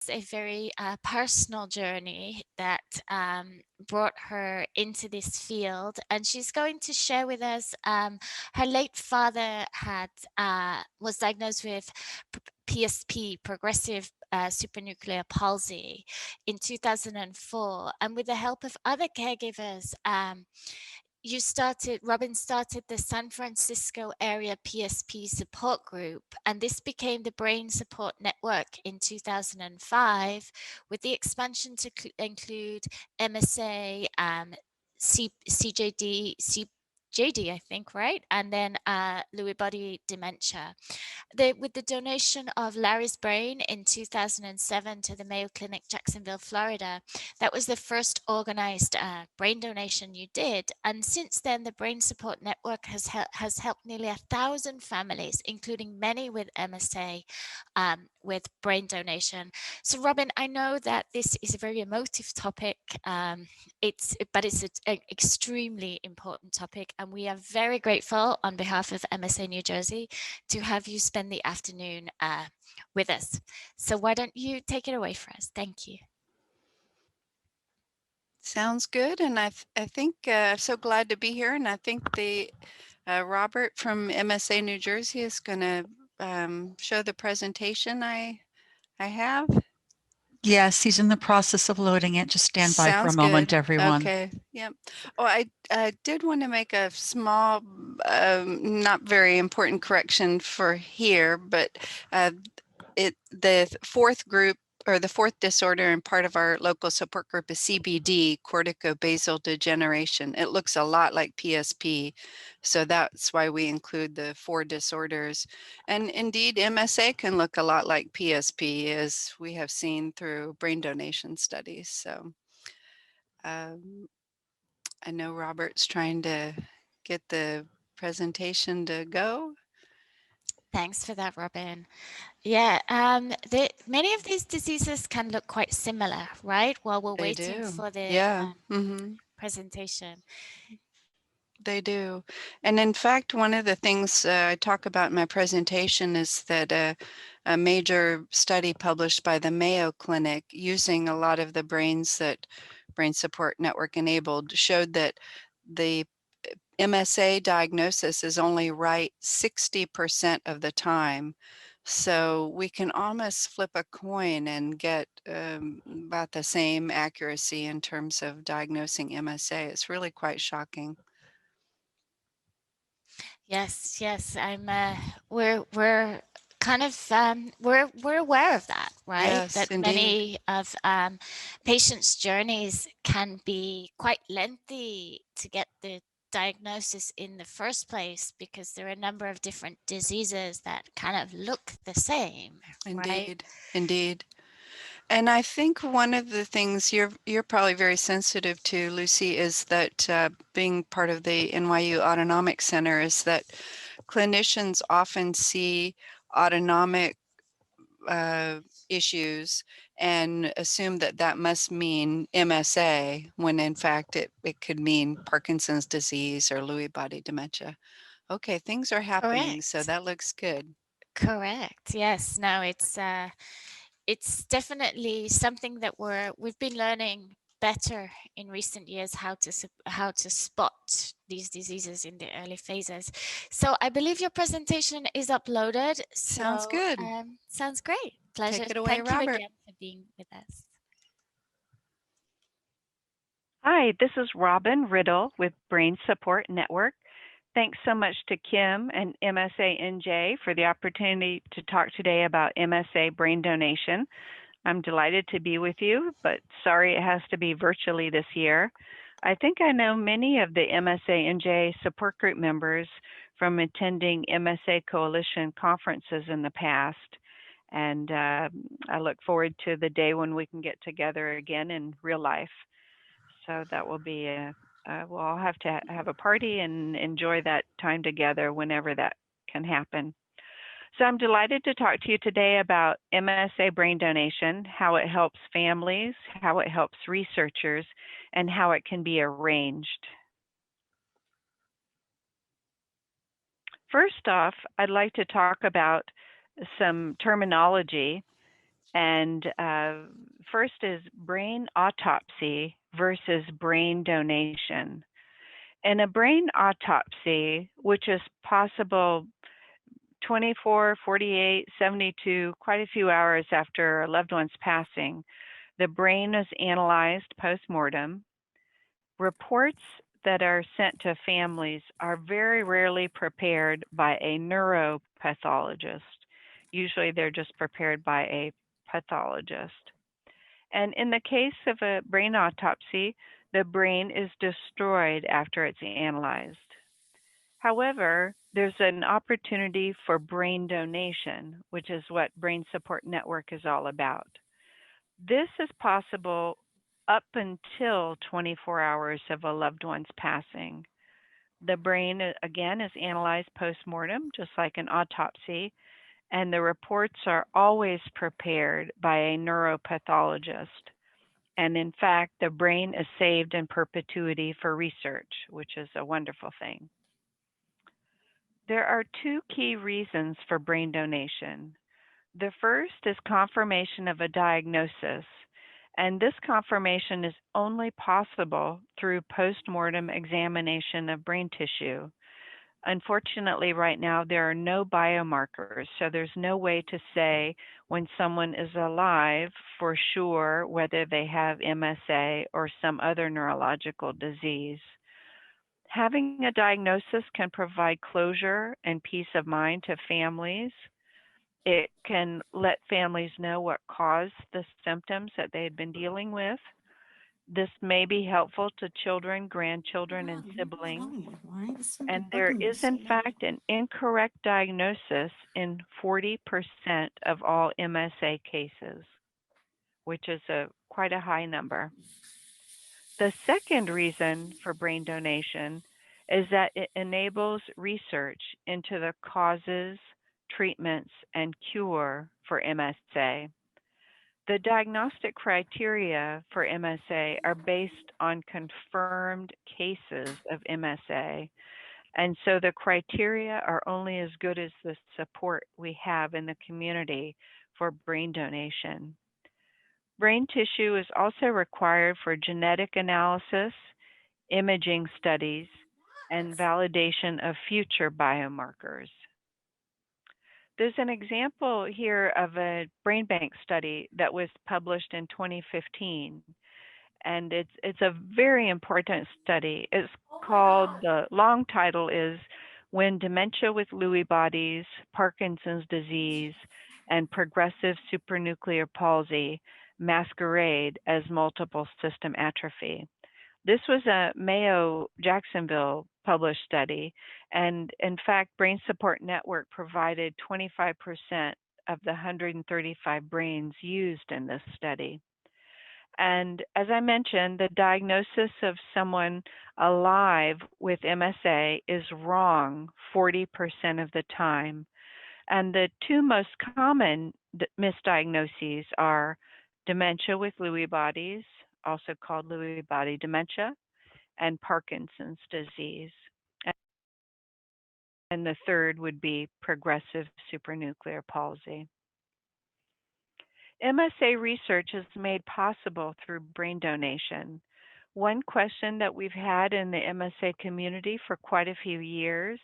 a very personal journey that brought her into this field, and she's going to share with us. Her late father was diagnosed with PSP, progressive supranuclear palsy, in 2004, and with the help of other caregivers. Robin started the San Francisco area PSP support group, and this became the Brain Support Network in 2005, with the expansion to include MSA, CJD, I think, right? And then Lewy body dementia. With the donation of Larry's brain in 2007 to the Mayo Clinic, Jacksonville, Florida, that was the first organized brain donation you did. And since then, the Brain Support Network has helped nearly 1,000 families, including many with MSA, with brain donation. So, Robin, I know that this is a very emotive topic. But it's an extremely important topic, and we are very grateful on behalf of MSA New Jersey to have you spend the afternoon with us. So why don't you take it away for us? Thank you. Sounds good, and I think so glad to be here, and I think the Robert from MSA New Jersey is going to show the presentation I have. Yes, he's in the process of loading it. Just stand by for a Sounds moment, good. everyone. Okay. Yep. Oh, I did want to make a small, not very important correction for here, but the fourth group, or the fourth disorder and part of our local support group, is CBD, corticobasal degeneration. It looks a lot like PSP, so that's why we include the 4 disorders. And indeed, MSA can look a lot like PSP, as we have seen through brain donation studies. So I know Robert's trying to get the presentation to go. Thanks for that, Robin. Yeah, many of these diseases can look quite similar, right? While we're They waiting do. for the Yeah. presentation. They do. And in fact, one of the things I talk about in my presentation is that a major study published by the Mayo Clinic, using a lot of the brains that Brain Support Network enabled, showed that the MSA diagnosis is only right 60% of the time. So we can almost flip a coin and get about the same accuracy in terms of diagnosing MSA. It's really quite shocking. Yes, yes. We're kind of we're aware of that, right? Yes, That indeed. many of patients' journeys can be quite lengthy to get the diagnosis in the first place, because there are a number of different diseases that kind of look the same, right? Indeed, indeed. And I think one of the things you're probably very sensitive to, Lucy, is that being part of the NYU Autonomic Center, is that clinicians often see autonomic issues and assume that that must mean MSA, when in fact it could mean Parkinson's disease or Lewy body dementia. Okay, things are happening, so Correct. that looks good. Correct. Yes. No, it's definitely something that we've been learning better in recent years, how to spot these diseases in the early phases. So I believe your presentation is uploaded. Sounds So good. sounds great. Pleasure. Take it away, Thank you Robert. again for being with us. Hi, this is Robin Riddle with Brain Support Network. Thanks so much to Kim and MSA NJ for the opportunity to talk today about MSA brain donation. I'm delighted to be with you, but sorry it has to be virtually this year. I think I know many of the MSA NJ support group members from attending MSA Coalition conferences in the past. And I look forward to the day when we can get together again in real life. So that will be we'll all have to have a party and enjoy that time together whenever that can happen. So I'm delighted to talk to you today about MSA brain donation, how it helps families, how it helps researchers, and how it can be arranged. First off, I'd like to talk about some terminology. And first is brain autopsy versus brain donation. In a brain autopsy, which is possible 24, 48, 72, quite a few hours after a loved one's passing, the brain is analyzed post-mortem. Reports that are sent to families are very rarely prepared by a neuropathologist. Usually they're just prepared by a pathologist. And in the case of a brain autopsy, the brain is destroyed after it's analyzed. However, there's an opportunity for brain donation, which is what Brain Support Network is all about. This is possible up until 24 hours of a loved one's passing. The brain, again, is analyzed post-mortem, just like an autopsy, and the reports are always prepared by a neuropathologist. And in fact, the brain is saved in perpetuity for research, which is a wonderful thing. There are two key reasons for brain donation. The first is confirmation of a diagnosis, and this confirmation is only possible through postmortem examination of brain tissue. Unfortunately, right now, there are no biomarkers, so there's no way to say when someone is alive for sure whether they have MSA or some other neurological disease. Having a diagnosis can provide closure and peace of mind to families. It can let families know what caused the symptoms that they had been dealing with. This may be helpful to children, grandchildren, and siblings. And there is, in fact, an incorrect diagnosis in 40% of all MSA cases, which is quite a high number. The second reason for brain donation is that it enables research into the causes, treatments, and cure for MSA. The diagnostic criteria for MSA are based on confirmed cases of MSA, and so the criteria are only as good as the support we have in the community for brain donation. Brain tissue is also required for genetic analysis, imaging studies, and validation of future biomarkers. There's an example here of a brain bank study that was published in 2015, and it's a very important study. It's called, the long title is When Dementia with Lewy Bodies, Parkinson's Disease, and Progressive Supranuclear Palsy Masquerade as Multiple System Atrophy. This was a Mayo Jacksonville published study, and in fact, Brain Support Network provided 25% of the 135 brains used in this study. And as I mentioned, the diagnosis of someone alive with MSA is wrong 40% of the time. And the two most common misdiagnoses are dementia with Lewy bodies, also called Lewy body dementia, and Parkinson's disease. And the third would be progressive supranuclear palsy. MSA research is made possible through brain donation. One question that we've had in the MSA community for quite a few years,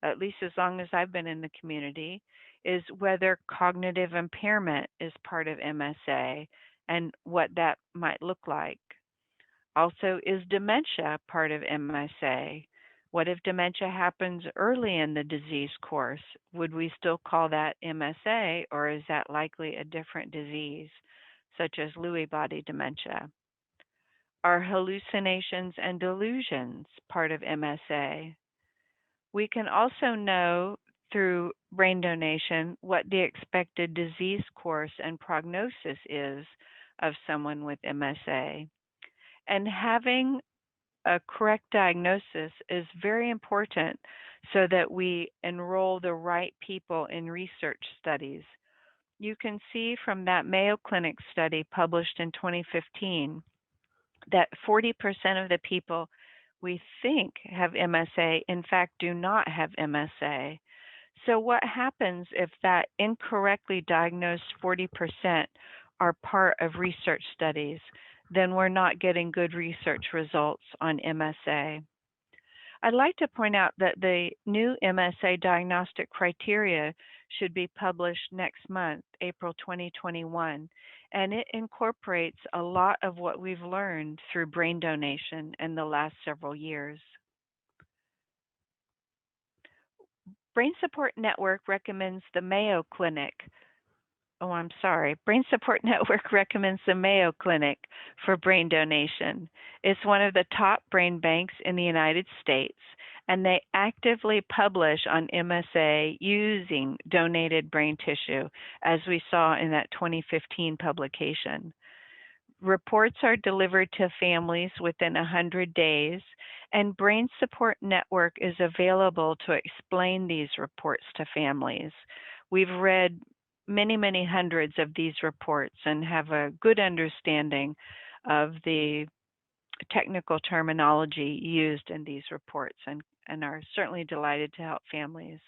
at least as long as I've been in the community, is whether cognitive impairment is part of MSA and what that might look like. Also, is dementia part of MSA? What if dementia happens early in the disease course? Would we still call that MSA, or is that likely a different disease, such as Lewy body dementia? Are hallucinations and delusions part of MSA? We can also know through brain donation what the expected disease course and prognosis is of someone with MSA. And having a correct diagnosis is very important so that we enroll the right people in research studies. You can see from that Mayo Clinic study published in 2015 that 40% of the people we think have MSA, in fact, do not have MSA. So what happens if that incorrectly diagnosed 40% are part of research studies? Then we're not getting good research results on MSA. I'd like to point out that the new MSA diagnostic criteria should be published next month, April 2021, and it incorporates a lot of what we've learned through brain donation in the last several years. Brain Support Network recommends the Mayo Clinic. Oh, I'm sorry. Brain Support Network recommends the Mayo Clinic for brain donation. It's one of the top brain banks in the United States, and they actively publish on MSA using donated brain tissue, as we saw in that 2015 publication. Reports are delivered to families within 100 days, and Brain Support Network is available to explain these reports to families. We've read many hundreds of these reports and have a good understanding of the technical terminology used in these reports and are certainly delighted to help families.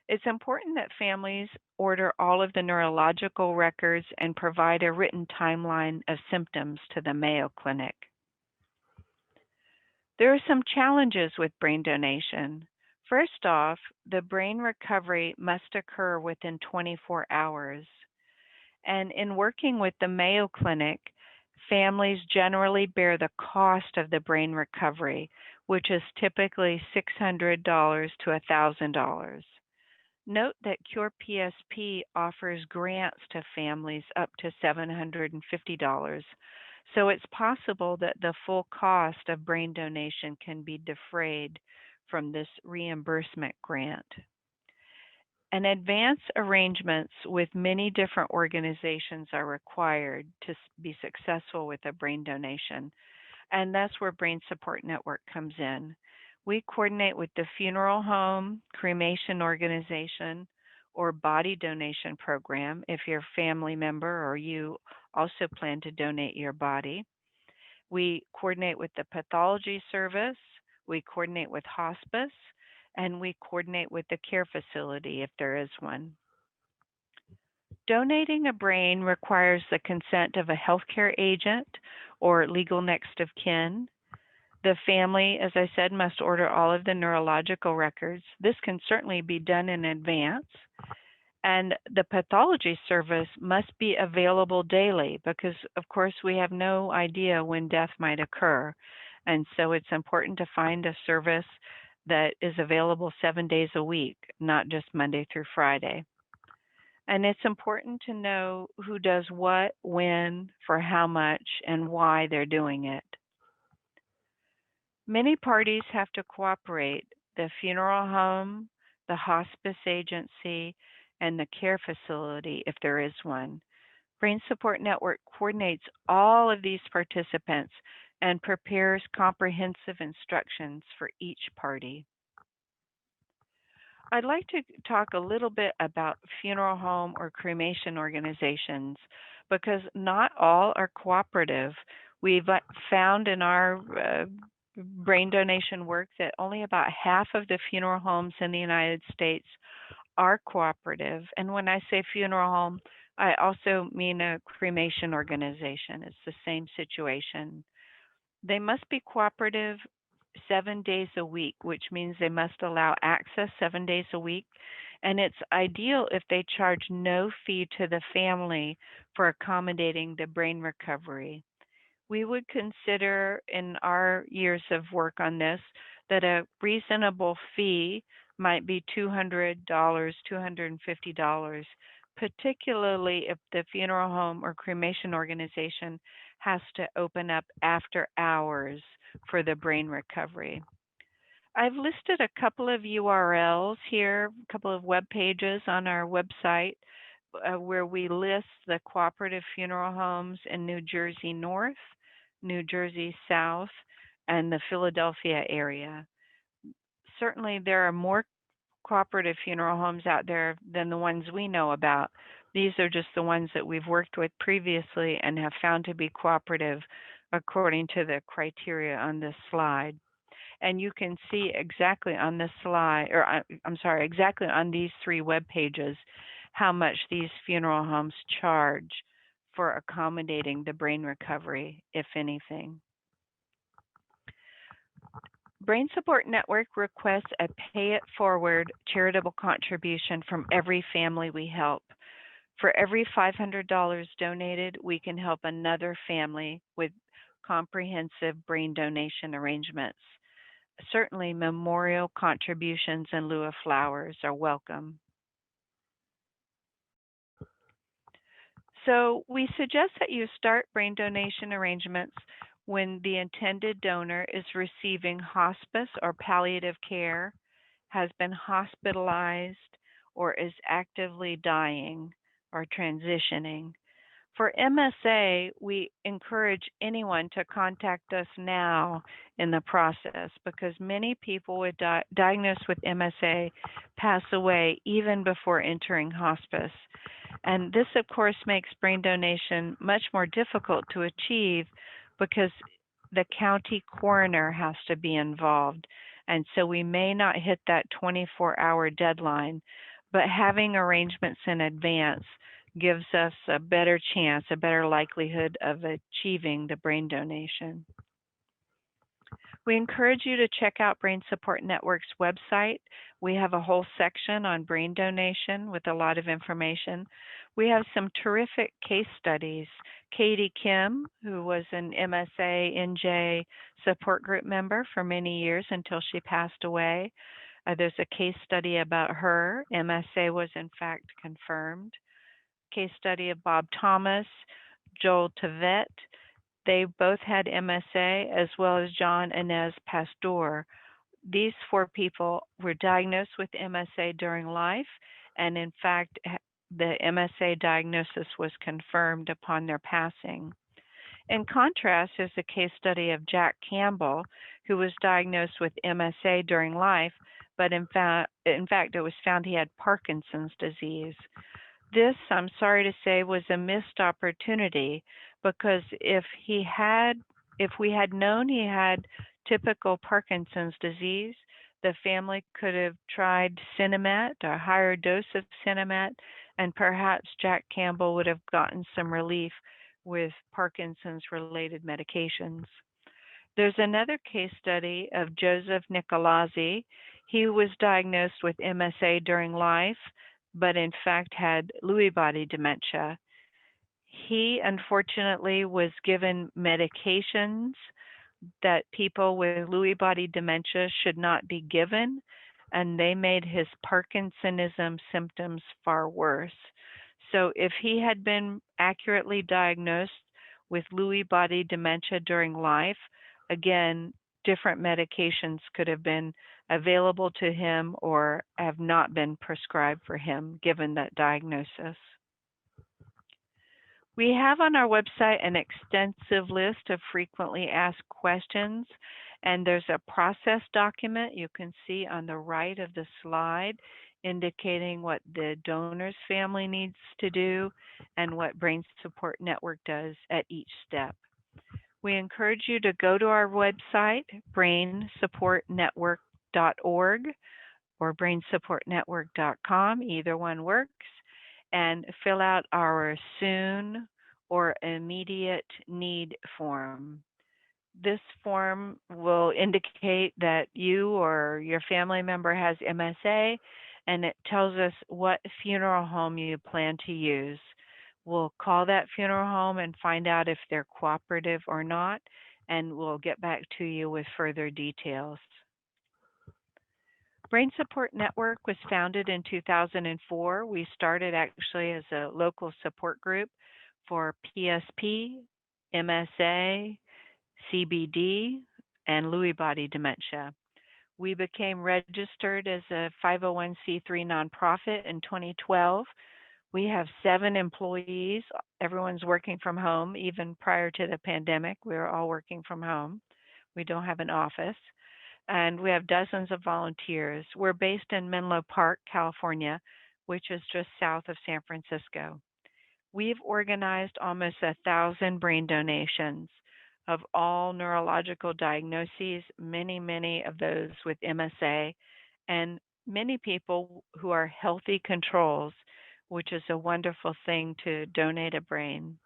It's important that families order all of the neurological records and provide a written timeline of symptoms to the Mayo Clinic. There are some challenges with brain donation. First off, the brain recovery must occur within 24 hours. And in working with the Mayo Clinic, families generally bear the cost of the brain recovery, which is typically $600 to $1,000. Note that Cure PSP offers grants to families up to $750, so it's possible that the full cost of brain donation can be defrayed from this reimbursement grant. And advance arrangements with many different organizations are required to be successful with a brain donation, and that's where Brain Support Network comes in. We coordinate with the funeral home, cremation organization, or body donation program if you're a family member or you also plan to donate your body. We coordinate with the pathology service, we coordinate with hospice, and we coordinate with the care facility if there is one. Donating a brain requires the consent of a healthcare agent or legal next of kin. The family, as I said, must order all of the neurological records. This can certainly be done in advance. And the pathology service must be available daily because, of course, we have no idea when death might occur. And so it's important to find a service that is available 7 days a week, not just Monday through Friday. And it's important to know who does what, when, for how much, and why they're doing it. Many parties have to cooperate: the funeral home, the hospice agency, and the care facility if there is one. Brain Support Network coordinates all of these participants and prepares comprehensive instructions for each party. I'd like to talk a little bit about funeral home or cremation organizations because not all are cooperative. We've found in our brain donation work that only about half of the funeral homes in the United States are cooperative. And when I say funeral home, I also mean a cremation organization. It's the same situation. They must be cooperative 7 days a week, which means they must allow access 7 days a week. And it's ideal if they charge no fee to the family for accommodating the brain recovery. We would consider in our years of work on this that a reasonable fee might be $200, $250, particularly if the funeral home or cremation organization has to open up after hours for the brain recovery. I've listed a couple of URLs here, a couple of web pages on our website where we list the cooperative funeral homes in New Jersey North, New Jersey South, and the Philadelphia area. Certainly there are more cooperative funeral homes out there than the ones we know about. These are just the ones that we've worked with previously and have found to be cooperative according to the criteria on this slide. And you can see exactly on this slide, or I'm sorry, exactly on these 3 web pages, how much these funeral homes charge for accommodating the brain recovery, if anything. Brain Support Network requests a pay it forward charitable contribution from every family we help. For every $500 donated, we can help another family with comprehensive brain donation arrangements. Certainly, memorial contributions in lieu of flowers are welcome. So, we suggest that you start brain donation arrangements when the intended donor is receiving hospice or palliative care, has been hospitalized, or is actively dying or transitioning. For MSA, we encourage anyone to contact us now in the process because many people with diagnosed with MSA pass away even before entering hospice. And this, of course, makes brain donation much more difficult to achieve because the county coroner has to be involved. And so we may not hit that 24-hour deadline, but having arrangements in advance gives us a better chance, a better likelihood of achieving the brain donation. We encourage you to check out Brain Support Network's website. We have a whole section on brain donation with a lot of information. We have some terrific case studies. Katie Kim, who was an MSA NJ support group member for many years until she passed away. There's a case study about her. MSA was in fact confirmed. Case study of Bob Thomas, Joel Tavet. They both had MSA, as well as John Inez Pastor. These 4 people were diagnosed with MSA during life, and in fact, the MSA diagnosis was confirmed upon their passing. In contrast, there's a case study of Jack Campbell, who was diagnosed with MSA during life, but in fact, it was found he had Parkinson's disease. This, I'm sorry to say, was a missed opportunity because if we had known he had typical Parkinson's disease, the family could have tried Sinemet, a higher dose of Sinemet, and perhaps Jack Campbell would have gotten some relief with Parkinson's related medications. There's another case study of Joseph Nicolazzi. He was diagnosed with MSA during life, but in fact had Lewy body dementia. He unfortunately was given medications that people with Lewy body dementia should not be given, and they made his Parkinsonism symptoms far worse. So if he had been accurately diagnosed with Lewy body dementia during life, again, different medications could have been available to him or have not been prescribed for him given that diagnosis. We have on our website an extensive list of frequently asked questions, and there's a process document you can see on the right of the slide indicating what the donor's family needs to do and what Brain Support Network does at each step. We encourage you to go to our website, brainsupportnetwork.org or brainsupportnetwork.com, either one works, and fill out our soon or immediate need form. This form will indicate that you or your family member has MSA, and it tells us what funeral home you plan to use. We'll call that funeral home and find out if they're cooperative or not, and we'll get back to you with further details. Brain Support Network was founded in 2004. We started actually as a local support group for PSP, MSA, CBD, and Lewy body dementia. We became registered as a 501c3 nonprofit in 2012. We have 7 employees. Everyone's working from home. Even prior to the pandemic, we were all working from home. We don't have an office. And we have dozens of volunteers. We're based in Menlo Park, California, which is just south of San Francisco. We've organized almost 1,000 brain donations. of all neurological diagnoses, many of those with MSA, and many people who are healthy controls, which is a wonderful thing to donate a brain.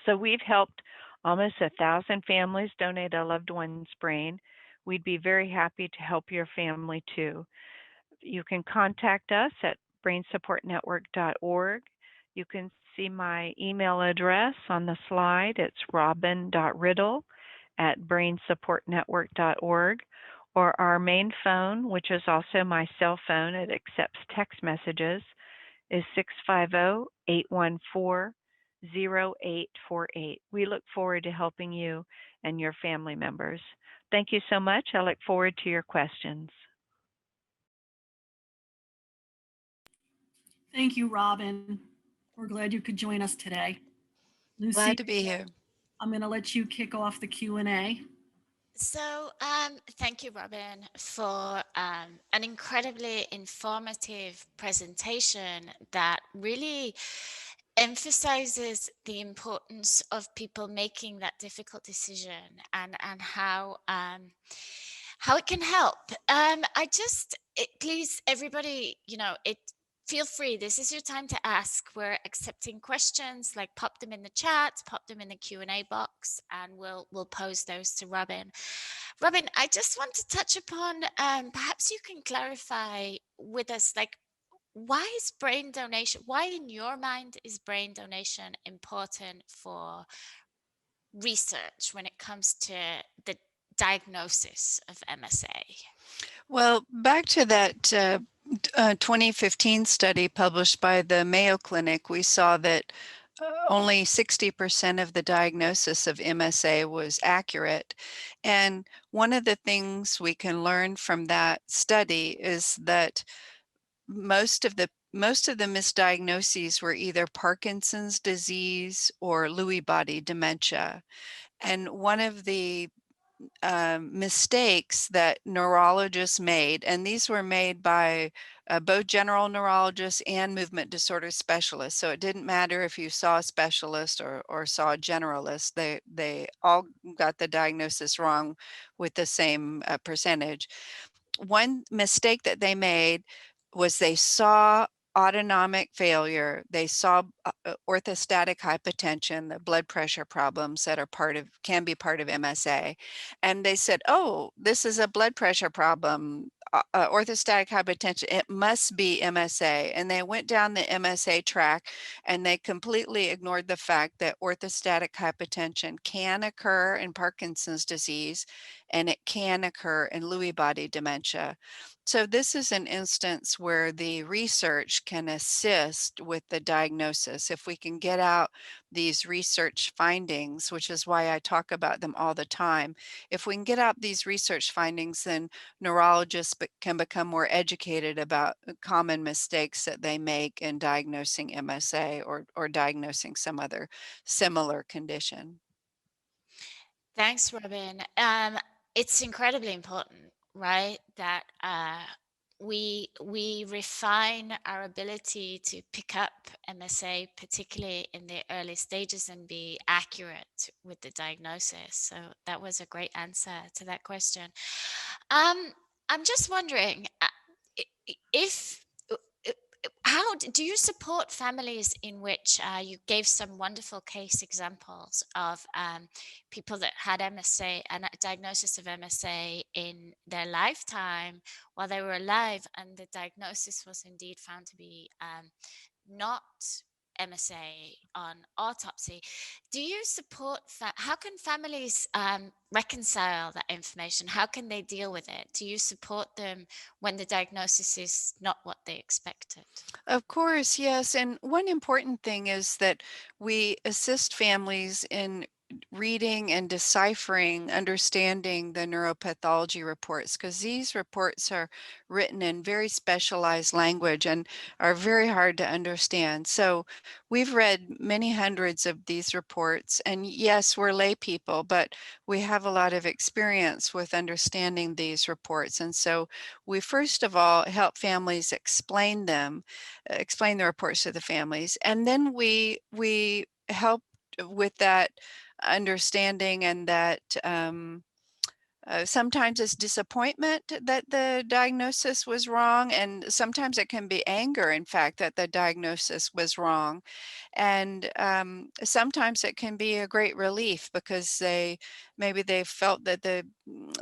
So we've helped almost 1,000 families donate a loved one's brain. We'd be very happy to help your family too. You can contact us at brainsupportnetwork.org. You can see my email address on the slide. It's robin.riddle@brainsupportnetwork.org, or our main phone, which is also my cell phone. It accepts text messages, is 650-814-0848. We look forward to helping you and your family members. Thank you so much. I look forward to your questions. Thank you, Robin. We're glad you could join us today. Lucy, Glad to be here. I'm going to let you kick off the Q&A. So, thank you, Robin, for an incredibly informative presentation that really emphasizes the importance of people making that difficult decision and how it can help. Please, everybody, feel free. This is your time to ask. We're accepting questions. Like, pop them in the chat, pop them in the Q&A box, and we'll pose those to Robin. Robin, I just want to touch upon. Perhaps you can clarify with us, like, why is brain donation? Why, in your mind, is brain donation important for research when it comes to the diagnosis of MSA? Well, back to that 2015 study published by the Mayo Clinic, we saw that only 60% of the diagnosis of MSA was accurate. And one of the things we can learn from that study is that most of the misdiagnoses were either Parkinson's disease or Lewy body dementia. And one of the mistakes that neurologists made, and these were made by both general neurologists and movement disorder specialists. So it didn't matter if you saw a specialist or saw a generalist, they all got the diagnosis wrong with the same percentage. One mistake that they made was they saw autonomic failure. They saw orthostatic hypotension, the blood pressure problems that are can be part of MSA. And they said, oh, this is a blood pressure problem, orthostatic hypotension, it must be MSA. And they went down the MSA track and they completely ignored the fact that orthostatic hypotension can occur in Parkinson's disease and it can occur in Lewy body dementia. So this is an instance where the research can assist with the diagnosis. If we can get out these research findings, which is why I talk about them all the time, if we can get out these research findings, then neurologists can become more educated about common mistakes that they make in diagnosing MSA or diagnosing some other similar condition. Thanks, Robin. It's incredibly important, right? That we refine our ability to pick up MSA, particularly in the early stages, and be accurate with the diagnosis. So that was a great answer to that question. I'm just wondering if how do you support families in which you gave some wonderful case examples of people that had MSA and a diagnosis of MSA in their lifetime while they were alive, and the diagnosis was indeed found to be not MSA on autopsy. Do you support how can families reconcile that information? How can they deal with it? Do you support them when the diagnosis is not what they expected? Of course, yes. And one important thing is that we assist families in reading and deciphering, understanding the neuropathology reports, because these reports are written in very specialized language and are very hard to understand. So we've read many hundreds of these reports, and yes, we're lay people, but we have a lot of experience with understanding these reports. And so we first of all help families explain them, explain the reports to the families, and then we help with that understanding and that sometimes it's disappointment that the diagnosis was wrong, and sometimes it can be anger, in fact, that the diagnosis was wrong. And sometimes it can be a great relief because maybe they felt that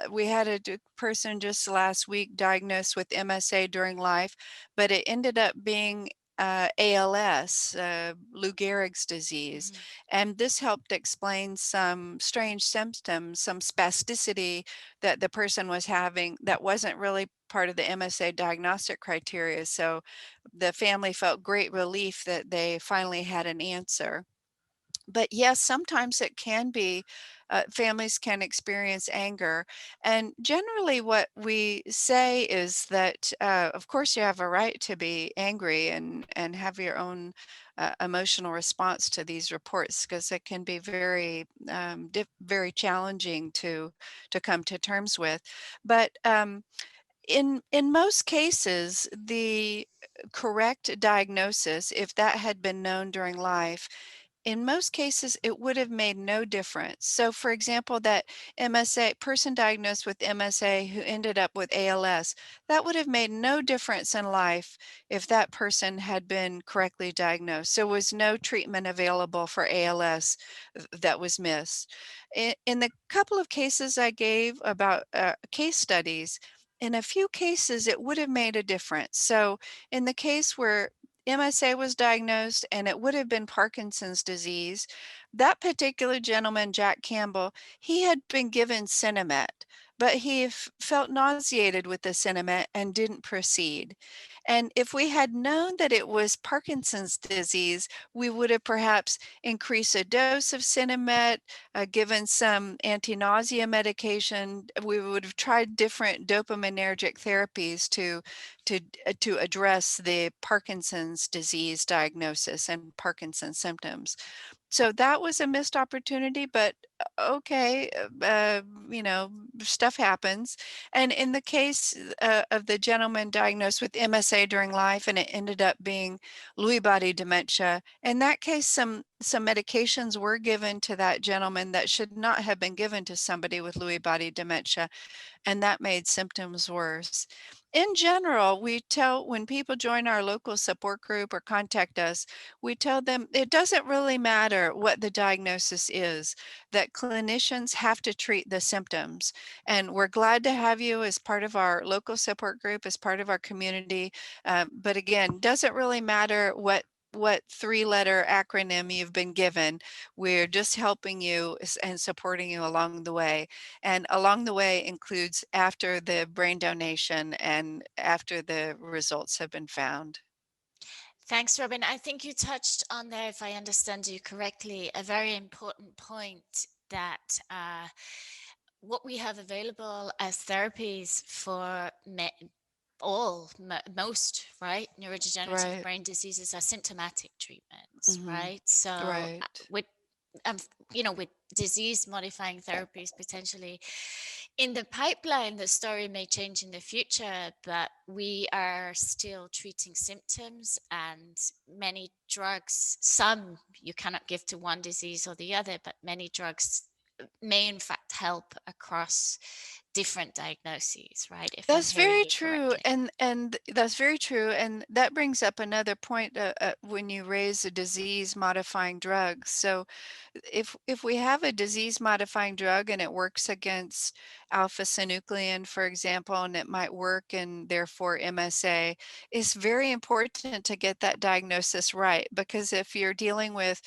we had a person just last week diagnosed with MSA during life, but it ended up being ALS, Lou Gehrig's disease. Mhm. And this helped explain some strange symptoms, some spasticity that the person was having that wasn't really part of the MSA diagnostic criteria. So the family felt great relief that they finally had an answer. But yes, sometimes it can be, families can experience anger. And generally, what we say is that, of course, you have a right to be angry and have your own emotional response to these reports, because it can be very, very challenging to come to terms with. But in most cases, the correct diagnosis, if that had been known during life, in most cases, it would have made no difference. So, for example, that MSA person diagnosed with MSA who ended up with ALS, that would have made no difference in life if that person had been correctly diagnosed. There was no treatment available for ALS that was missed. In the couple of cases I gave about case studies, in a few cases, it would have made a difference. So, in the case where MSA was diagnosed and it would have been Parkinson's disease, that particular gentleman, Jack Campbell, he had been given Sinemet, but he felt nauseated with the Sinemet and didn't proceed. And if we had known that it was Parkinson's disease, we would have perhaps increased a dose of Sinemet, given some anti-nausea medication. We would have tried different dopaminergic therapies to address the Parkinson's disease diagnosis and Parkinson's symptoms. So that was a missed opportunity, but okay, you know, stuff happens. And in the case of the gentleman diagnosed with MSA during life, and it ended up being Lewy body dementia, in that case, some medications were given to that gentleman that should not have been given to somebody with Lewy body dementia, and that made symptoms worse. In general, we tell when people join our local support group or contact us, we tell them it doesn't really matter what the diagnosis is, that clinicians have to treat the symptoms. And we're glad to have you as part of our local support group, as part of our community. But again, doesn't really matter what three-letter acronym you've been given. We're just helping you and supporting you along the way. And along the way includes after the brain donation and after the results have been found. Thanks, Robin. I think you touched on there, if I understand you correctly, a very important point that what we have available as therapies for most, right, neurodegenerative Right. brain diseases are symptomatic treatments, Hmm. right? So Right. with um, with disease modifying therapies potentially in the pipeline, the story may change in the future, but we are still treating symptoms, and many drugs, some you cannot give to one disease or the other, but many drugs may in fact help across different diagnoses, right? If I'm That's hearing very you true, correctly. and that's very true, and that brings up another point when you raise a disease-modifying drug. So, if we have a disease-modifying drug and it works against alpha-synuclein, for example, and it might work in therefore MSA, it's very important to get that diagnosis right, because if you're dealing with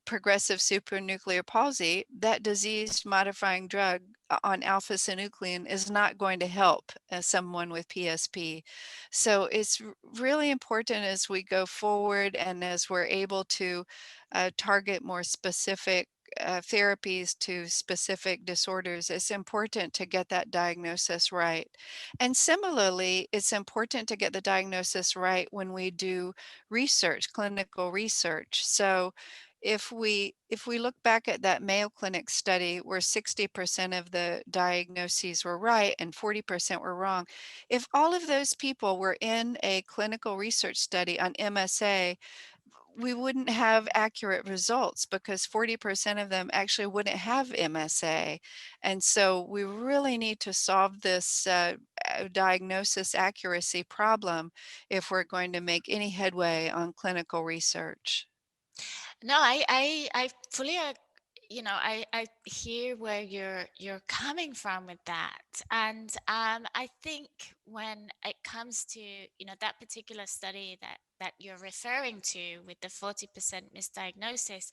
progressive supranuclear palsy, that disease-modifying drug on alpha-synuclein is not going to help someone with PSP. So it's really important as we go forward and as we're able to target more specific therapies to specific disorders, it's important to get that diagnosis right. And similarly, it's important to get the diagnosis right when we do research, clinical research. So if we look back at that Mayo Clinic study where 60% of the diagnoses were right and 40% were wrong, if all of those people were in a clinical research study on MSA, we wouldn't have accurate results because 40% of them actually wouldn't have MSA. And so we really need to solve this diagnosis accuracy problem if we're going to make any headway on clinical research. No, I fully, I hear where you're coming from with that, and I think when it comes to that particular study that you're referring to with the 40% misdiagnosis,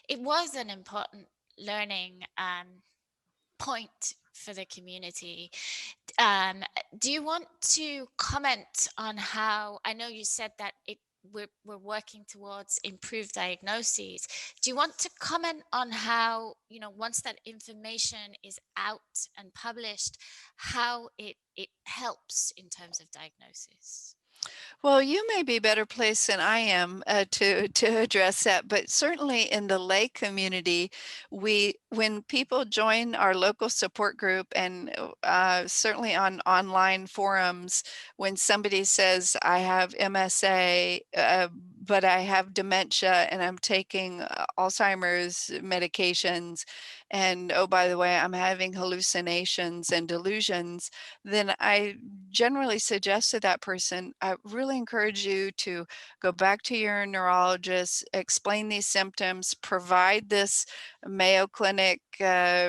it was an important learning point for the community. Um, do you want to comment on how, I know you said that we're working towards improved diagnoses. Do you want to comment on how, once that information is out and published, how it helps in terms of diagnosis? Well, you may be better placed than I am to address that, but certainly in the lay community, when people join our local support group and certainly on online forums, when somebody says, I have MSA, but I have dementia and I'm taking Alzheimer's medications, and oh, by the way, I'm having hallucinations and delusions, then I generally suggest to that person, I really encourage you to go back to your neurologist, explain these symptoms, provide this Mayo Clinic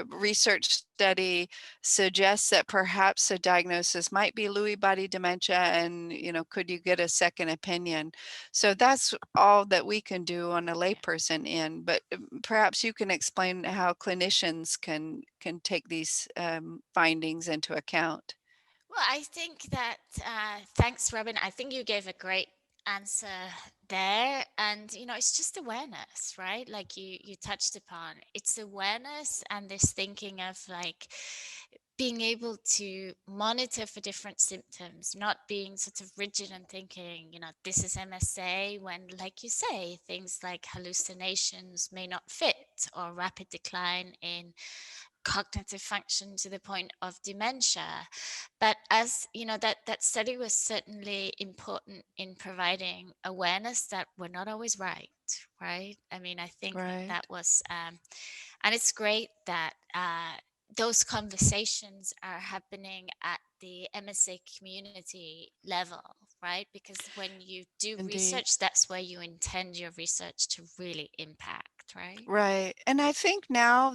research study suggests that perhaps a diagnosis might be Lewy body dementia, and could you get a second opinion? So that's all that we can do on a layperson end, but perhaps you can explain how clinicians can take these findings into account. Well, I think that, thanks, Robin. I think you gave a great answer there. And, it's just awareness, right? Like you touched upon. It's awareness and this thinking of like being able to monitor for different symptoms, not being sort of rigid and thinking, this is MSA, when, like you say, things like hallucinations may not fit, or rapid decline in cognitive function to the point of dementia. But as you know, that study was certainly important in providing awareness that we're not always right, right? I mean, I think that Right. was, and it's great that those conversations are happening at the MSA community level, right? Because when you do Indeed. research, that's where you intend your research to really impact, right? Right. And I think now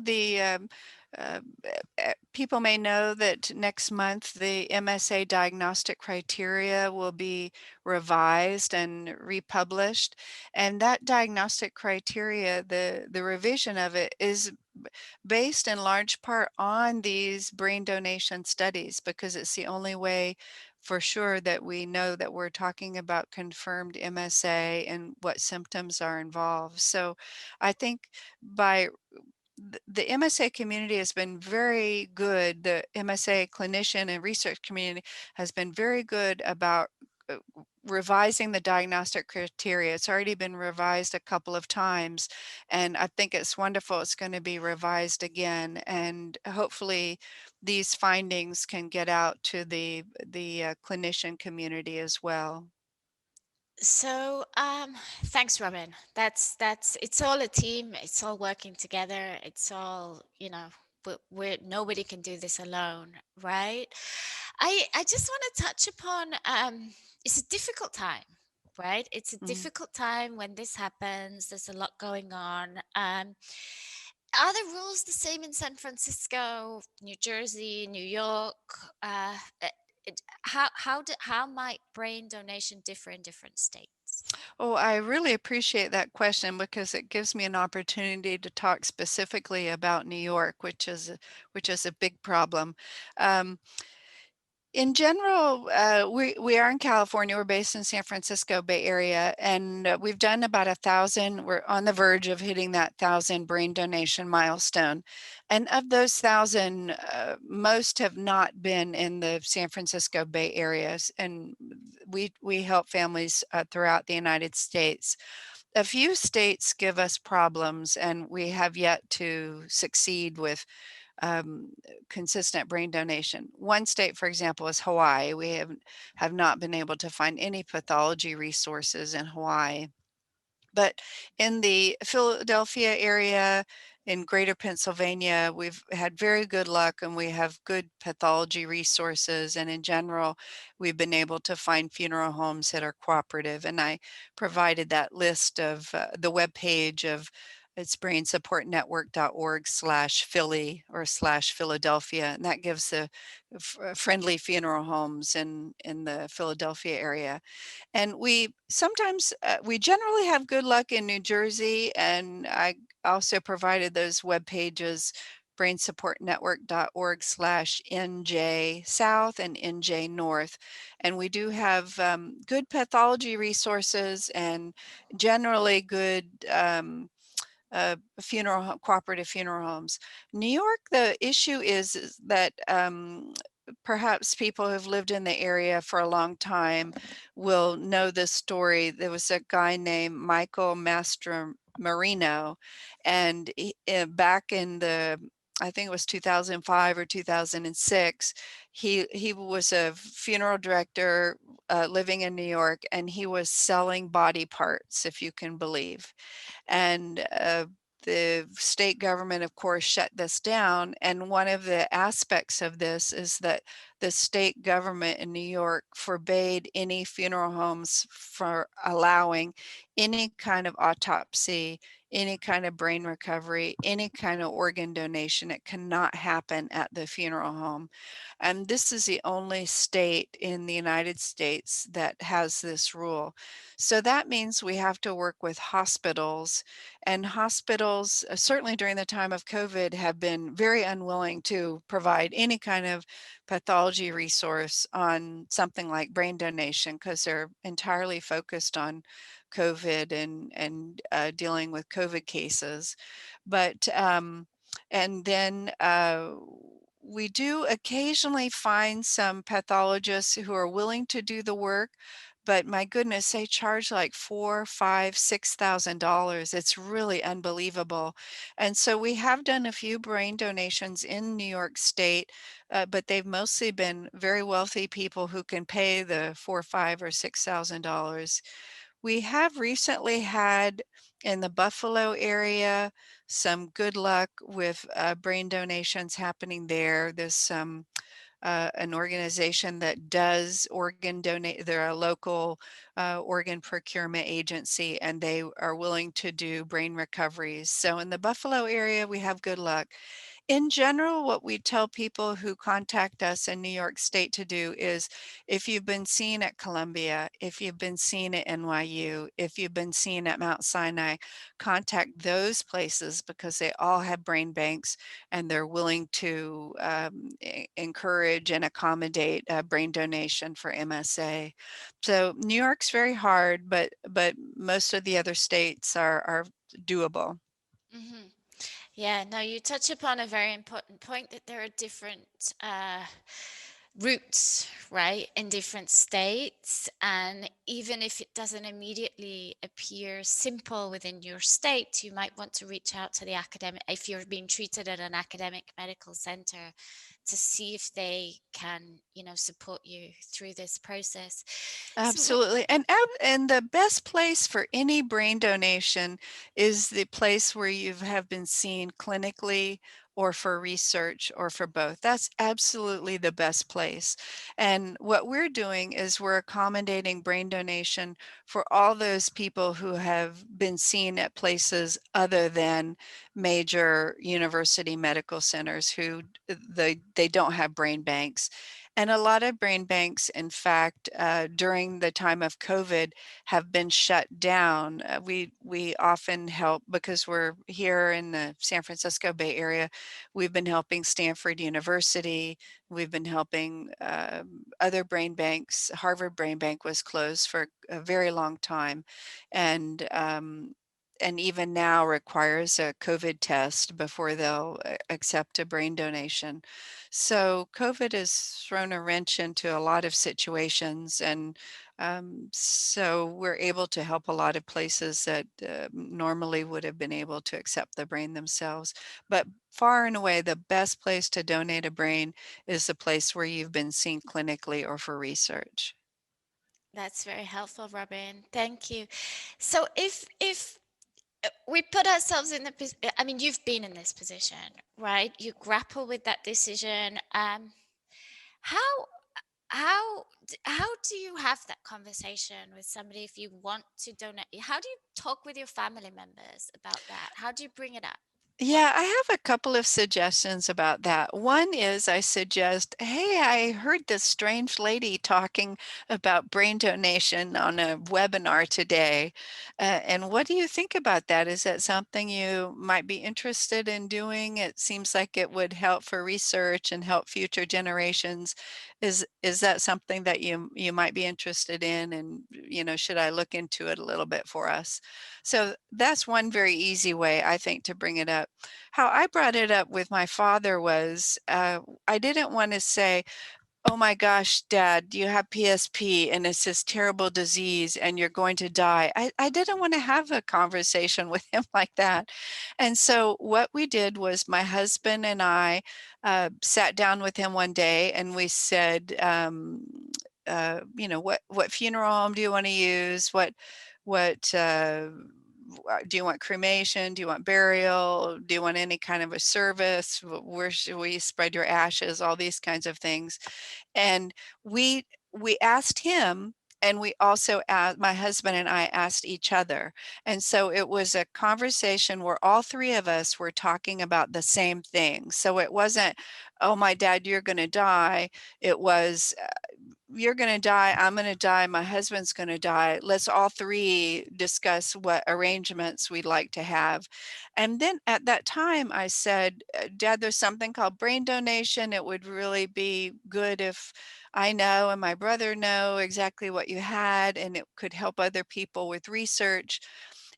people may know that next month the MSA diagnostic criteria will be revised and republished. And that diagnostic criteria, the revision of it is based in large part on these brain donation studies, because it's the only way for sure that we know that we're talking about confirmed MSA and what symptoms are involved. So I think by the MSA community has been very good. The MSA clinician and research community has been very good about uh, revising the diagnostic criteria. It's already been revised a couple of times, and I think it's wonderful. It's going to be revised again, and hopefully these findings can get out to the clinician community as well. So, thanks, Robin. That's it's all a team. It's all working together. It's all, we're nobody can do this alone, right? I just want to touch upon, it's a difficult time, right? It's a Mm. difficult time when this happens. There's a lot going on. Are the rules the same in San Francisco, New Jersey, New York? How might brain donation differ in different states? Oh, I really appreciate that question because it gives me an opportunity to talk specifically about New York, which is a big problem. Um, in general, we are in California. We're based in San Francisco Bay Area, and we've done about 1,000. We're on the verge of hitting that 1,000 brain donation milestone. And of those 1,000, most have not been in the San Francisco Bay Areas, and we help families throughout the United States. A few states give us problems, and we have yet to succeed with um, consistent brain donation. One state, for example, is Hawaii. We have not been able to find any pathology resources in Hawaii. But in the Philadelphia area, in greater Pennsylvania, we've had very good luck and we have good pathology resources. And in general, we've been able to find funeral homes that are cooperative. And I provided that list of the webpage of it's brainsupportnetwork.org/Philly or /Philadelphia. And that gives the friendly funeral homes in the Philadelphia area. And we sometimes, we generally have good luck in New Jersey. And I also provided those web pages, brainsupportnetwork.org/NJ South and NJ North. And we do have good pathology resources and generally good cooperative funeral homes. New York, the issue is that perhaps people who've lived in the area for a long time will know this story. There was a guy named Michael Master Marino, and back in the, I think it was 2005 or 2006, he was a funeral director living in New York, and he was selling body parts, if you can believe. And the state government, of course, shut this down. And one of the aspects of this is that the state government in New York forbade any funeral homes for allowing any kind of autopsy, any kind of brain recovery, any kind of organ donation. It cannot happen at the funeral home. And this is the only state in the United States that has this rule. So that means we have to work with hospitals, and hospitals, certainly during the time of COVID, have been very unwilling to provide any kind of pathology resource on something like brain donation because they're entirely focused on COVID and dealing with COVID cases. But and then we do occasionally find some pathologists who are willing to do the work, but my goodness, they charge like $4, $5, $6,000. It's really unbelievable. And so we have done a few brain donations in New York State, but they've mostly been very wealthy people who can pay the $4, $5, or $6,000. We have recently had in the Buffalo area some good luck with brain donations happening there. There's an organization that does organ donate. They're a local organ procurement agency, and they are willing to do brain recoveries. So in the Buffalo area, we have good luck. In general, what we tell people who contact us in New York State to do is, if you've been seen at Columbia, if you've been seen at NYU, if you've been seen at Mount Sinai, contact those places because they all have brain banks and they're willing to encourage and accommodate brain donation for MSA. So New York's very hard, but most of the other states are doable. Mhm. Yeah, no, you touch upon a very important point that there are different routes, right, in different states. And even if it doesn't immediately appear simple within your state, you might want to reach out to the academic, if you're being treated at an academic medical center, to see if they can, support you through this process. So, Absolutely. And the best place for any brain donation is the place where you have been seen clinically or for research or for both. That's absolutely the best place. And what we're doing is we're accommodating brain donation for all those people who have been seen at places other than major university medical centers who they don't have brain banks. And a lot of brain banks, in fact, during the time of COVID, have been shut down. We often help because we're here in the San Francisco Bay Area. We've been helping Stanford University. We've been helping other brain banks. Harvard Brain Bank was closed for a very long time, and even now requires a COVID test before they'll accept a brain donation. So COVID has thrown a wrench into a lot of situations, and so we're able to help a lot of places that normally would have been able to accept the brain themselves. But far and away, the best place to donate a brain is the place where you've been seen clinically or for research. That's very helpful, Robin. Thank you. So if we put ourselves in the I mean, you've been in this position, right? You grapple with that decision. How how do you have that conversation with somebody if you want to donate? How do you talk with your family members about that? How do you bring it up? What? Yeah, I have a couple of suggestions about that. One is I suggest, hey, I heard this strange lady talking about brain donation on a webinar today. And what do you think about that? Is that something you might be interested in doing? It seems like it would help for research and help future generations. Is that something that you might be interested in? And, should I look into it a little bit for us? So that's one very easy way, I think, to bring it up. How I brought it up with my father was I didn't want to say, oh my gosh, Dad, you have PSP and it's this terrible disease and you're going to die. I didn't want to have a conversation with him like that. And so what we did was my husband and I sat down with him one day and we said, what funeral home do you want to use? What do you want cremation? Do you want burial? Do you want any kind of a service? Where should we spread your ashes? All these kinds of things. And we asked him, and we also asked, my husband and I asked each other. And so it was a conversation where all three of us were talking about the same thing. So it wasn't, oh my dad, you're going to die. It was, you're going to die, I'm going to die, my husband's going to die. Let's all three discuss what arrangements we'd like to have. And then at that time, I said, Dad, there's something called brain donation. It would really be good if I know and my brother know exactly what you had, and it could help other people with research.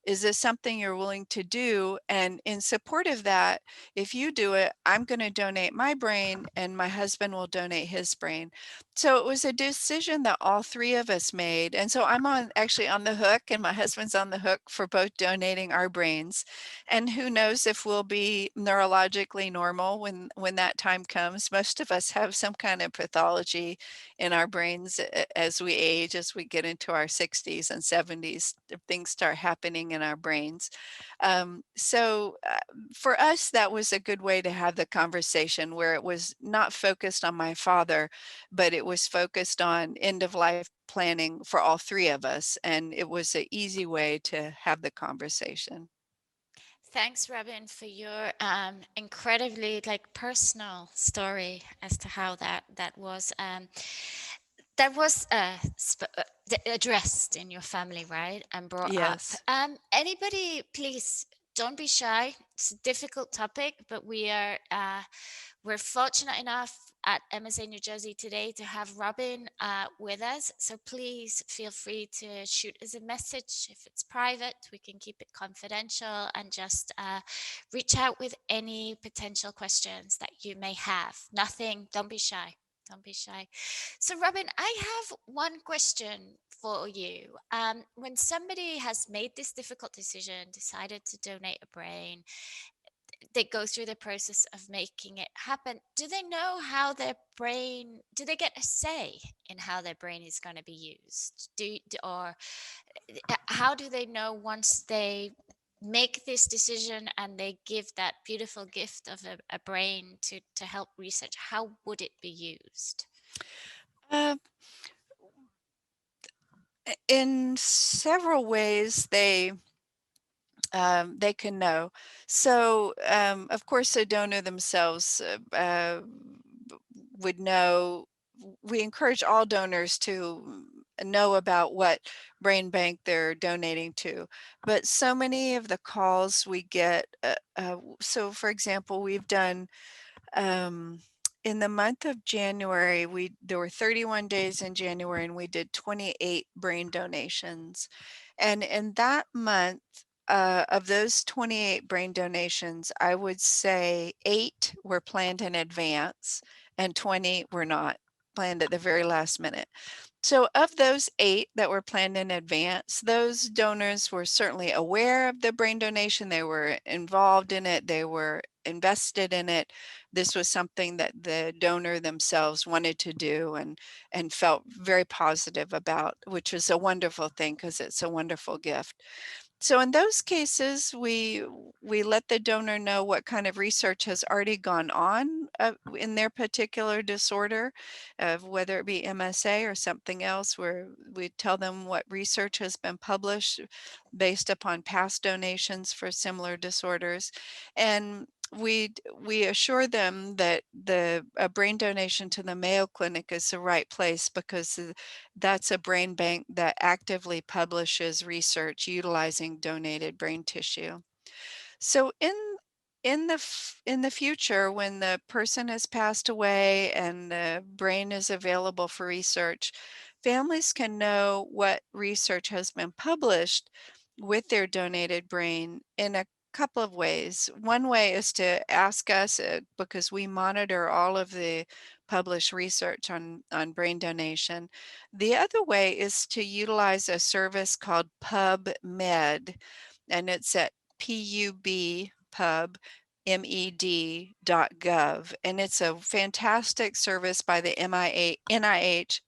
Is this something you're willing to do? And in support of that, if you do it, I'm going to donate my brain and my husband will donate his brain. So it was a decision that all three of us made. And so I'm actually on the hook and my husband's on the hook for both donating our brains. And who knows if we'll be neurologically normal when that time comes. Most of us have some kind of pathology in our brains as we age, as we get into our 60s and 70s, things start happening in our brains. For us, that was a good way to have the conversation where it was not focused on my father, but it was focused on end of life planning for all three of us. And it was an easy way to have the conversation. Thanks, Robin, for your incredibly personal story as to how that was. That was addressed in your family, right, and brought up. Yes. Anybody, please don't be shy. It's a difficult topic, but we're fortunate enough at MSA New Jersey today to have Robin with us. So please feel free to shoot us a message. If it's private, we can keep it confidential and just reach out with any potential questions that you may have. Nothing, don't be shy. Don't be shy. So, Robin, I have one question for you. When somebody has made this difficult decision, decided to donate a brain, they go through the process of making it happen. Do they know how their brain? Do they get a say in how their brain is going to be used? Or how do they know once they make this decision and they give that beautiful gift of a brain to help research? How would it be used? Uh, in several ways, they can know. So, of course, the donor themselves would know. We encourage all donors to know about what brain bank they're donating to. But so many of the calls we get, so for example, we've done um, in the month of January, there were 31 days in January and we did 28 brain donations. And in that month, of those 28 brain donations, I would say 8 were planned in advance and 20 were not, planned at the very last minute. So of those 8 that were planned in advance, those donors were certainly aware of the brain donation. They were involved in it. They were invested in it. This was something that the donor themselves wanted to do and felt very positive about, which is a wonderful thing because it's a wonderful gift. So in those cases, we let the donor know what kind of research has already gone on in their particular disorder, whether it be MSA or something else, where we tell them what research has been published based upon past donations for similar disorders. And we assure them that the brain donation to the Mayo Clinic is the right place because that's a brain bank that actively publishes research utilizing donated brain tissue. So in the future, when the person has passed away and the brain is available for research, families can know what research has been published with their donated brain in a couple of ways. One way is to ask us because we monitor all of the published research on brain donation. The other way is to utilize a service called PubMed, and it's at med.gov, and it's a fantastic service by the NIH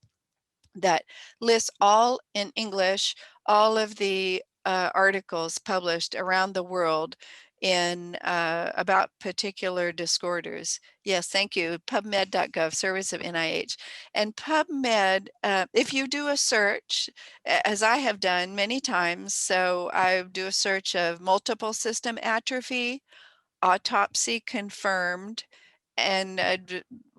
that lists all in English, all of the articles published around the world in about particular disorders. Yes, thank you. PubMed.gov, service of NIH. And PubMed, if you do a search, as I have done many times, so I do a search of multiple system atrophy, autopsy confirmed, and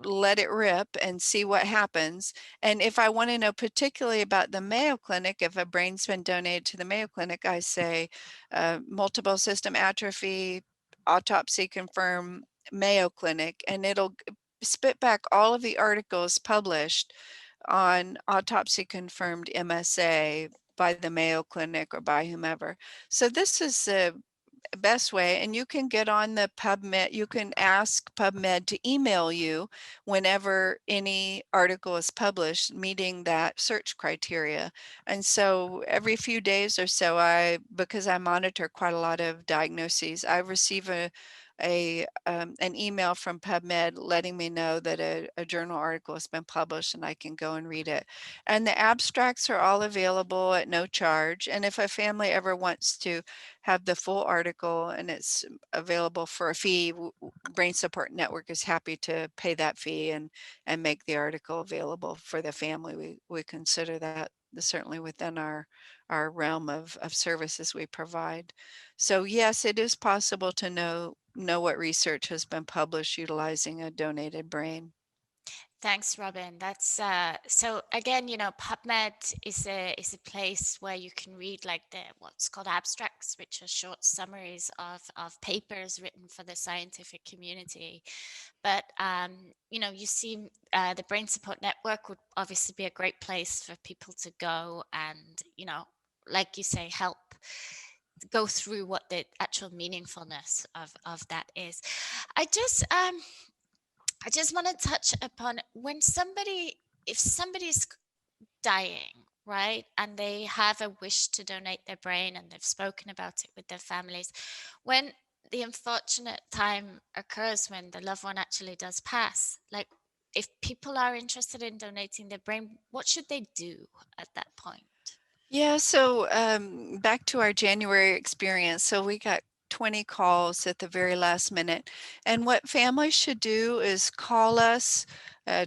let it rip and see what happens. And if I want to know particularly about the Mayo Clinic, if a brain's been donated to the Mayo Clinic, I say multiple system atrophy, autopsy confirmed, Mayo Clinic, and it'll spit back all of the articles published on autopsy confirmed MSA by the Mayo Clinic or by whomever. So this is best way, and you can get on the PubMed, you can ask PubMed to email you whenever any article is published meeting that search criteria. And so every few days or so, because I monitor quite a lot of diagnoses, I receive an email from PubMed letting me know that a journal article has been published and I can go and read it. And the abstracts are all available at no charge. And if a family ever wants to have the full article and it's available for a fee, Brain Support Network is happy to pay that fee and make the article available for the family. We consider that certainly within our realm of services we provide. So yes, it is possible to know what research has been published utilizing a donated brain. Thanks, Robin. That's so again, PubMed is a place where you can read like the what's called abstracts, which are short summaries of papers written for the scientific community. But you see, the Brain Support Network would obviously be a great place for people to go and like you say, help go through what the actual meaningfulness of that is. I just I just want to touch upon if somebody's dying, right, and they have a wish to donate their brain and they've spoken about it with their families, when the unfortunate time occurs when the loved one actually does pass, like if people are interested in donating their brain, what should they do at that point? Yeah, so back to our January experience. So we got 20 calls at the very last minute. And what families should do is call us,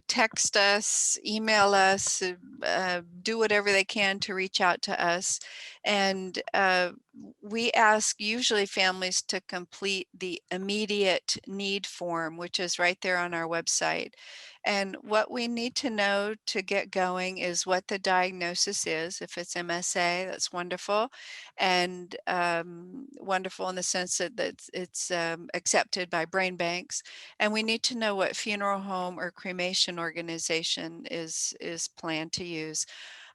text us, email us, do whatever they can to reach out to us. And we ask usually families to complete the immediate need form, which is right there on our website. And what we need to know to get going is what the diagnosis is. If it's MSA, that's wonderful. And wonderful in the sense that it's accepted by brain banks. And we need to know what funeral home or cremation organization is planned to use.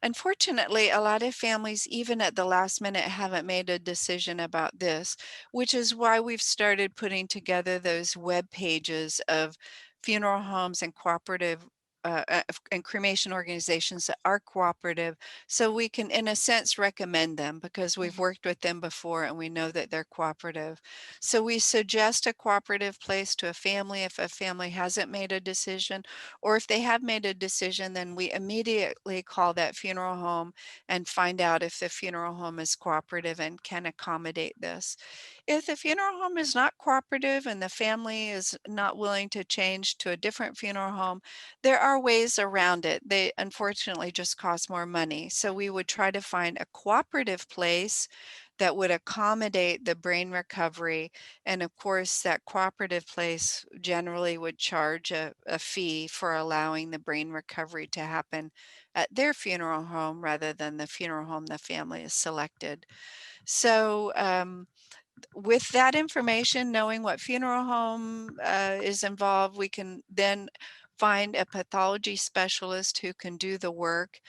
Unfortunately, a lot of families, even at the last minute, haven't made a decision about this, which is why we've started putting together those web pages of funeral homes and cooperative and cremation organizations that are cooperative, so we can, in a sense, recommend them because we've worked with them before and we know that they're cooperative. So we suggest a cooperative place to a family if a family hasn't made a decision, or if they have made a decision, then we immediately call that funeral home and find out if the funeral home is cooperative and can accommodate this. If the funeral home is not cooperative and the family is not willing to change to a different funeral home, there are ways around it. They unfortunately just cost more money. So we would try to find a cooperative place that would accommodate the brain recovery. And of course, that cooperative place generally would charge a fee for allowing the brain recovery to happen at their funeral home rather than the funeral home the family has selected. So with that information, knowing what funeral home is involved, we can then find a pathology specialist who can do the work,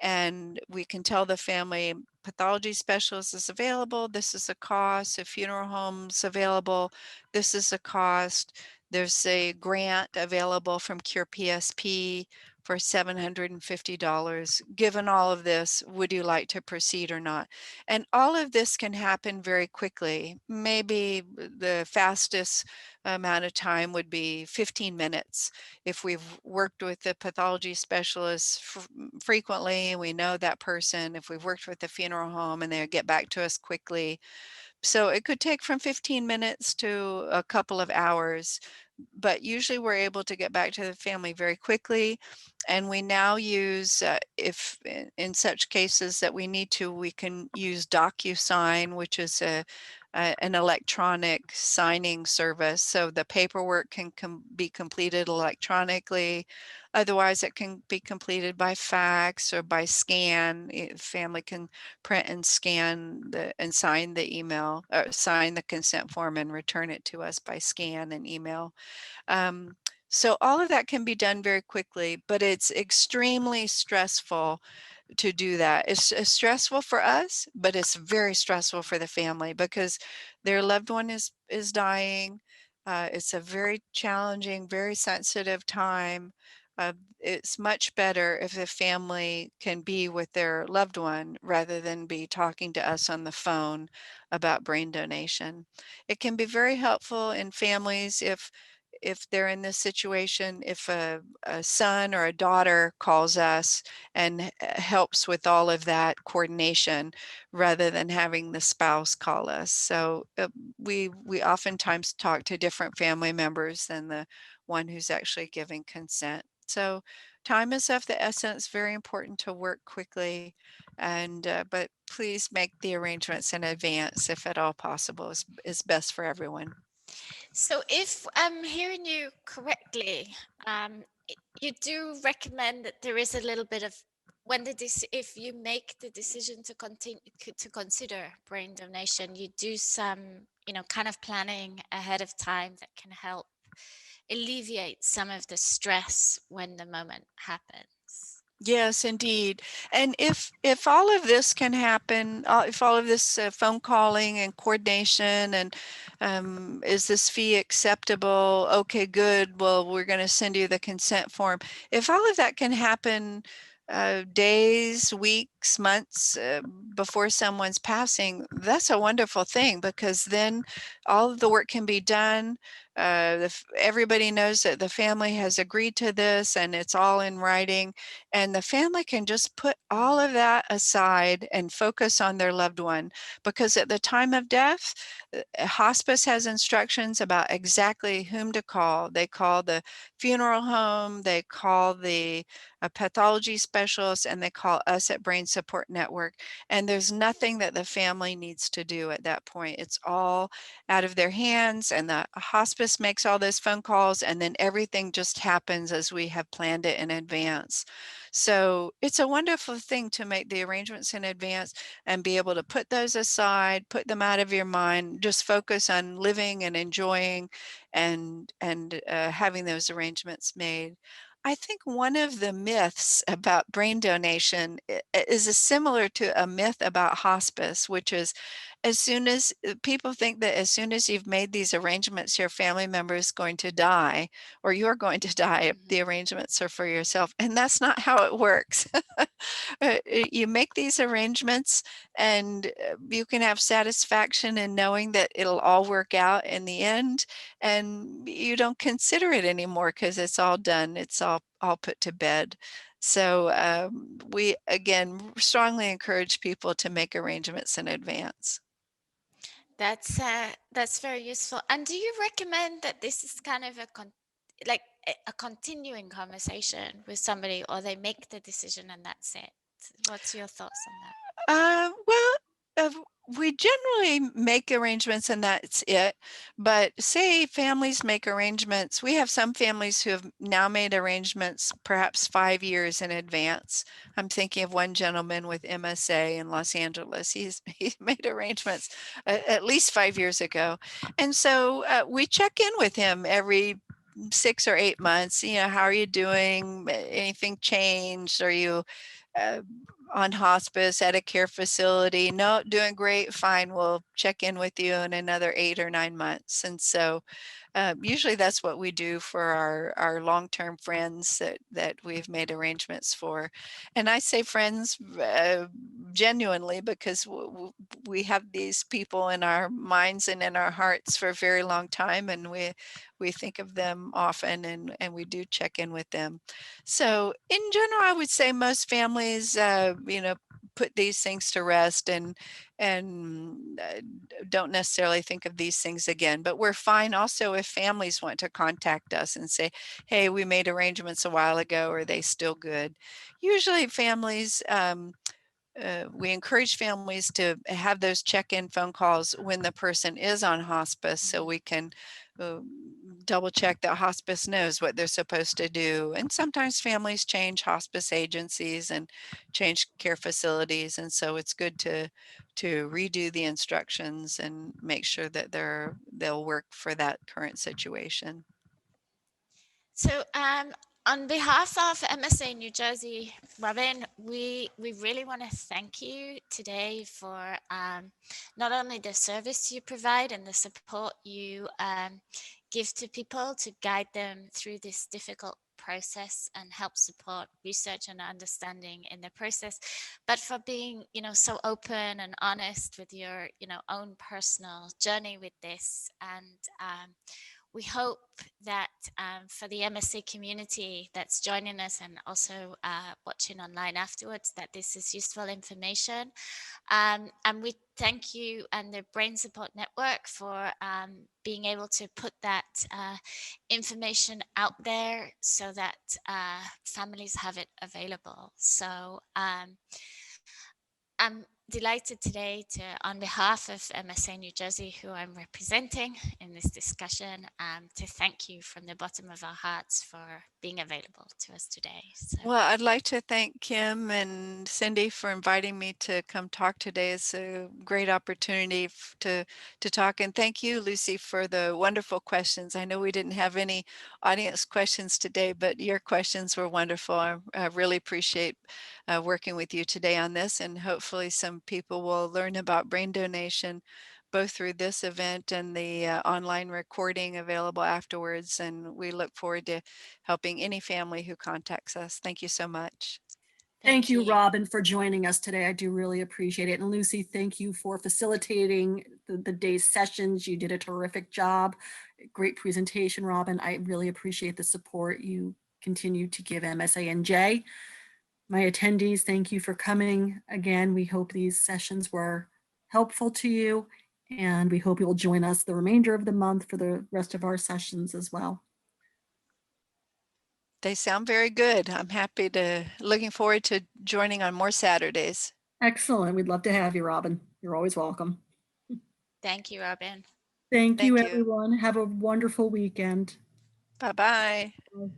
and we can tell the family pathology specialist is available, this is a cost. If funeral home's available, this is a cost. There's a grant available from Cure PSP for $750. Given all of this, would you like to proceed or not? And all of this can happen very quickly. Maybe the fastest amount of time would be 15 minutes. If we've worked with the pathology specialist frequently, we know that person. If we've worked with the funeral home and they get back to us quickly. So it could take from 15 minutes to a couple of hours, but usually we're able to get back to the family very quickly. And we now use, if in such cases that we need to, we can use DocuSign, which is an electronic signing service. So the paperwork can be completed electronically. Otherwise, it can be completed by fax or by scan. Family can print and scan and sign the email, or sign the consent form and return it to us by scan and email. So all of that can be done very quickly, but it's extremely stressful to do that. It's stressful for us, but it's very stressful for the family because their loved one is dying. It's a very challenging, very sensitive time. It's much better if the family can be with their loved one rather than be talking to us on the phone about brain donation. It can be very helpful in families if they're in this situation, if a son or a daughter calls us and helps with all of that coordination rather than having the spouse call us. So we oftentimes talk to different family members than the one who's actually giving consent. So time is of the essence, very important to work quickly, and but please make the arrangements in advance if at all possible is best for everyone. So if I'm hearing you correctly, you do recommend that there is a little bit of when if you make the decision to continue to consider brain donation, you do some, kind of planning ahead of time that can help alleviate some of the stress when the moment happens. Yes, indeed. And if all of this can happen, if all of this phone calling and coordination and is this fee acceptable? Okay, good. Well, we're going to send you the consent form. If all of that can happen days, weeks, months before someone's passing, that's a wonderful thing because then all of the work can be done. Everybody knows that the family has agreed to this and it's all in writing, and the family can just put all of that aside and focus on their loved one, because at the time of death, hospice has instructions about exactly whom to call. They call the funeral home, they call the pathology specialist, and they call us at Brain Support Network. And there's nothing that the family needs to do at that point. It's all out of their hands, and the hospice makes all those phone calls, and then everything just happens as we have planned it in advance. So it's a wonderful thing to make the arrangements in advance and be able to put those aside, put them out of your mind, just focus on living and enjoying and having those arrangements made. I think one of the myths about brain donation is similar to a myth about hospice, which is as soon as people think that as soon as you've made these arrangements, your family member is going to die or you're going to die if the arrangements are for yourself. And that's not how it works. You make these arrangements and you can have satisfaction in knowing that it'll all work out in the end, and you don't consider it anymore because it's all done. It's all put to bed. So we, again, strongly encourage people to make arrangements in advance. That's very useful. And do you recommend that this is kind of like a continuing conversation with somebody, or they make the decision and that's it? What's your thoughts on that? Well, we generally make arrangements and that's it. But say families make arrangements. We have some families who have now made arrangements perhaps 5 years in advance. I'm thinking of one gentleman with MSA in Los Angeles. He's made arrangements at least 5 years ago. And so we check in with him every 6 or 8 months. You know, how are you doing? Anything changed? Are you on hospice at a care facility? No, doing great, fine, we'll check in with you in another 8 or 9 months. And so usually that's what we do for our long-term friends that we've made arrangements for. And I say friends genuinely, because we have these people in our minds and in our hearts for a very long time, and we think of them often, and we do check in with them. So in general, I would say most families, put these things to rest and don't necessarily think of these things again. But we're fine also if families want to contact us and say, hey, we made arrangements a while ago, are they still good? Usually families, we encourage families to have those check-in phone calls when the person is on hospice, so we can uh, double check that hospice knows what they're supposed to do. And sometimes families change hospice agencies and change care facilities, and so it's good to redo the instructions and make sure that they'll work for that current situation. So, on behalf of MSA New Jersey, Robin, we really want to thank you today for not only the service you provide and the support you give to people to guide them through this difficult process and help support research and understanding in the process, but for being, so open and honest with your, own personal journey with this. And we hope that for the MSA community that's joining us and also watching online afterwards, that this is useful information. And we thank you and the Brain Support Network for being able to put that information out there so that families have it available. So I'm delighted today to, on behalf of MSA New Jersey, who I'm representing in this discussion, to thank you from the bottom of our hearts for being available to us today. So. Well, I'd like to thank Kim and Cindy for inviting me to come talk today. It's a great opportunity to talk. And thank you, Lucy, for the wonderful questions. I know we didn't have any audience questions today, but your questions were wonderful. I really appreciate working with you today on this, and hopefully some people will learn about brain donation both through this event and the online recording available afterwards. And we look forward to helping any family who contacts us. Thank you so much. Thank you, Robin, for joining us today. I do really appreciate it. And Lucy, thank you for facilitating the day's sessions. You did a terrific job. Great presentation, Robin. I really appreciate the support you continue to give MSANJ. My attendees, thank you for coming. Again, we hope these sessions were helpful to you, and we hope you'll join us the remainder of the month for the rest of our sessions as well. They sound very good. I'm looking forward to joining on more Saturdays. Excellent. We'd love to have you, Robin. You're always welcome. Thank you, Robin. Thank you, everyone. Have a wonderful weekend. Bye-bye. Bye.